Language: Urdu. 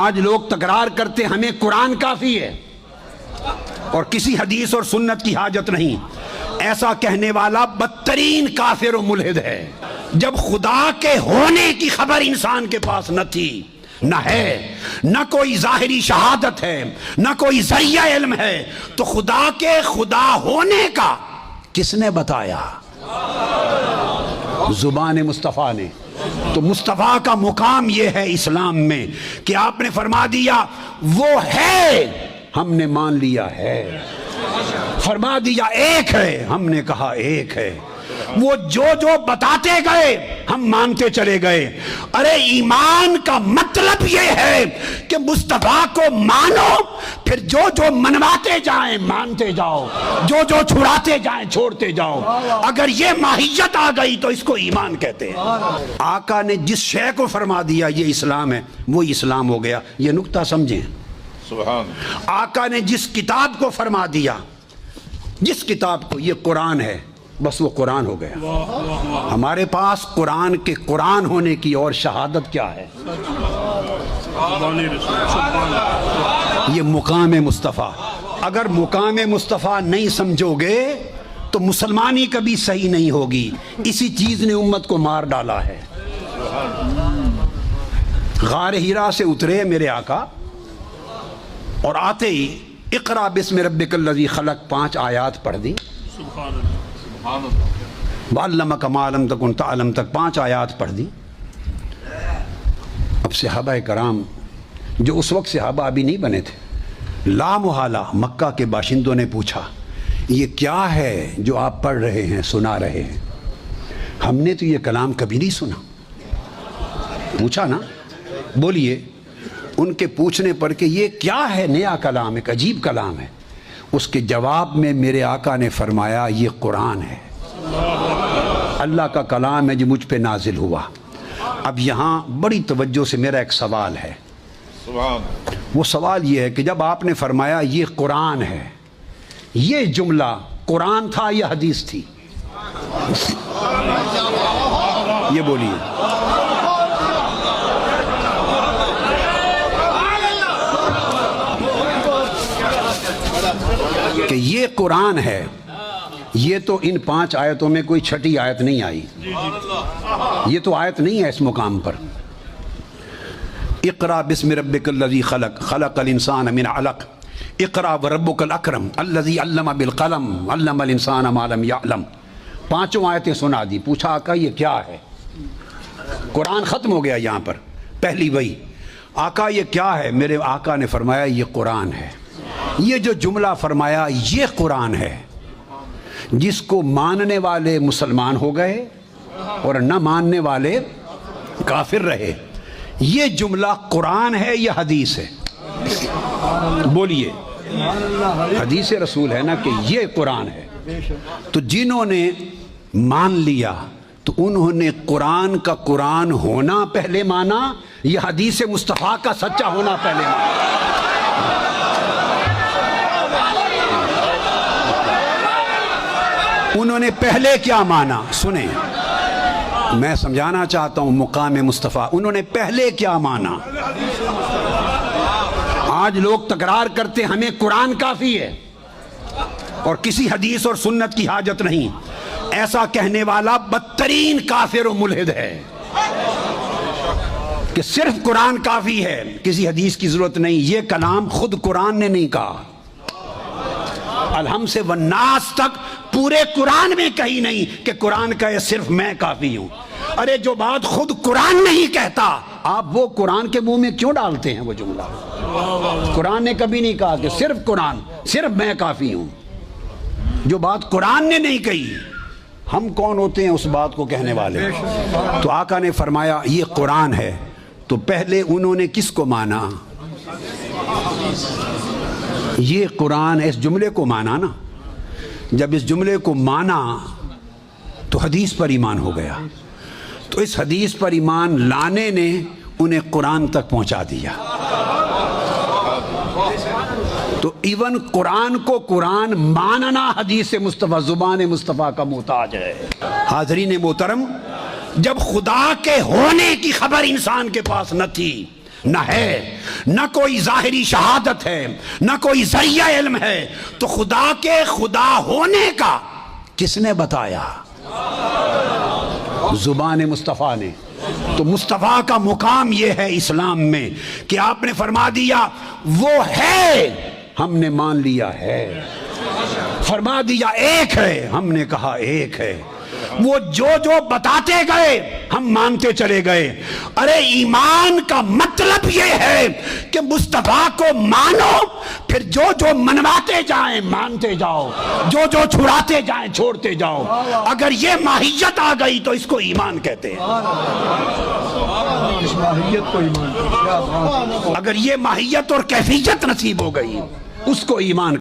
آج لوگ تکرار کرتے ہمیں قرآن کافی ہے اور کسی حدیث اور سنت کی حاجت نہیں۔ ایسا کہنے والا بدترین کافر و ملحد ہے۔ جب خدا کے ہونے کی خبر انسان کے پاس نہ تھی، نہ ہے، نہ کوئی ظاہری شہادت ہے، نہ کوئی ذریعہ علم ہے، تو خدا کے خدا ہونے کا کس نے بتایا؟ زبان مصطفیٰ نے۔ تو مصطفیٰ کا مقام یہ ہے اسلام میں کہ آپ نے فرما دیا وہ ہے، ہم نے مان لیا ہے۔ فرما دیا ایک ہے، ہم نے کہا ایک ہے۔ وہ جو جو بتاتے گئے ہم مانتے چلے گئے۔ ارے ایمان کا مطلب یہ ہے کہ مصطفیٰ کو مانو، پھر جو جو منواتے جائیں مانتے جاؤ، جو جو چھڑاتے جائیں چھوڑتے جاؤ۔ اگر یہ ماہیت آ گئی تو اس کو ایمان کہتے ہیں۔ آقا نے جس شے کو فرما دیا یہ اسلام ہے، وہی اسلام ہو گیا۔ یہ نکتہ سمجھیں۔ سبحان۔ آقا نے جس کتاب کو فرما دیا، جس کتاب کو، یہ قرآن ہے، بس وہ قرآن ہو گیا۔ ہمارے پاس قرآن کے قرآن ہونے کی اور شہادت کیا ہے؟ یہ مقام مصطفیٰ۔ اگر مقام مصطفیٰ نہیں سمجھو گے تو مسلمانی کبھی صحیح نہیں ہوگی۔ اسی چیز نے امت کو مار ڈالا ہے۔ غار ہیرا سے اترے میرے آقا اور آتے ہی اقرا بسم ربک الذی خلق 5 آیات پڑھ دی۔ وعلمک ما لم تکن تعلم تک 5 آیات پڑھ دی۔ اب صحابہ کرام جو اس وقت صحابہ ابھی نہیں بنے تھے، لا محالہ مکہ کے باشندوں نے پوچھا یہ کیا ہے جو آپ پڑھ رہے ہیں، سنا رہے ہیں؟ ہم نے تو یہ کلام کبھی نہیں سنا۔ پوچھا نا، بولیے۔ ان کے پوچھنے پر کہ یہ کیا ہے، نیا کلام، ایک عجیب کلام ہے، اس کے جواب میں میرے آقا نے فرمایا یہ قرآن ہے، اللہ کا کلام ہے جو مجھ پہ نازل ہوا۔ اب یہاں بڑی توجہ سے میرا ایک سوال ہے۔ وہ سوال یہ ہے کہ جب آپ نے فرمایا یہ قرآن ہے، یہ جملہ قرآن تھا یا حدیث تھی؟ یہ بولیے۔ کہ یہ قرآن ہے، یہ تو ان 5 آیتوں میں کوئی چھٹی آیت نہیں آئی، یہ تو آیت نہیں ہے اس مقام پر۔ اقرا بسم ربک الذی خلق، خلق الانسان من علق، اقرا وربک الاکرم الذی علم بالقلم علم الانسان ما لم یعلم۔ 5 آیتیں سنا دی۔ پوچھا آقا یہ کیا ہے؟ قرآن ختم ہو گیا یہاں پر، پہلی وہی۔ آقا یہ کیا ہے؟ میرے آقا نے فرمایا یہ قرآن ہے۔ یہ جو جملہ فرمایا یہ قرآن ہے، جس کو ماننے والے مسلمان ہو گئے اور نہ ماننے والے کافر رہے۔ یہ جملہ قرآن ہے یا حدیث ہے؟ بولیے۔ حدیث رسول ہے نا کہ یہ قرآن ہے۔ تو جنہوں نے مان لیا تو انہوں نے قرآن کا قرآن ہونا پہلے مانا یا حدیث مصطفیٰ کا سچا ہونا پہلے مانا؟ انہوں نے پہلے کیا مانا؟ سنیں، میں سمجھانا چاہتا ہوں مقام مصطفیٰ۔ انہوں نے پہلے کیا مانا؟ آج لوگ تکرار کرتے ہمیں قرآن کافی ہے اور کسی حدیث اور سنت کی حاجت نہیں۔ ایسا کہنے والا بدترین کافر و ملحد ہے کہ صرف قرآن کافی ہے، کسی حدیث کی ضرورت نہیں۔ یہ کلام خود قرآن نے نہیں کہا، الحم سے والناس تک پورے قرآن میں کہیں نہیں کہ قرآن کا یہ صرف میں کافی ہوں۔ ارے جو بات خود قرآن نہیں کہتا آپ وہ قرآن کے منہ میں کیوں ڈالتے ہیں وہ جملہ؟ قرآن نے کبھی نہیں کہا کہ صرف قرآن، صرف میں کافی ہوں۔ جو بات قرآن نے نہیں کہی، ہم کون ہوتے ہیں اس بات کو کہنے والے؟ تو آقا نے فرمایا یہ قرآن ہے، تو پہلے انہوں نے کس کو مانا؟ یہ قرآن، اس جملے کو مانا نا۔ جب اس جملے کو مانا تو حدیث پر ایمان ہو گیا، تو اس حدیث پر ایمان لانے نے انہیں قرآن تک پہنچا دیا۔ تو ایون قرآن کو قرآن ماننا حدیث مصطفیٰ، زبان مصطفیٰ کا محتاج ہے۔ حاضرین محترم، جب خدا کے ہونے کی خبر انسان کے پاس نہ تھی، نہ ہے، نہ کوئی ظاہری شہادت ہے، نہ کوئی ذریعہ علم ہے، تو خدا کے خدا ہونے کا کس نے بتایا؟ زبان مصطفیٰ نے۔ تو مصطفیٰ کا مقام یہ ہے اسلام میں کہ آپ نے فرما دیا وہ ہے، ہم نے مان لیا ہے، فرما دیا ایک ہے، ہم نے کہا ایک ہے، وہ جو بتاتے گئے ہم مانتے چلے گئے۔ ارے ایمان کا مطلب یہ ہے کہ مصطفیٰ کو مانو، پھر جو منواتے جائیں مانتے جاؤ، جو چھڑاتے جائیں چھوڑتے جاؤ۔ اگر یہ ماہیت آ گئی تو اس کو ایمان کہتے ہیں۔ اگر یہ ماہیت اور کیفیت نصیب ہو گئی اس کو ایمان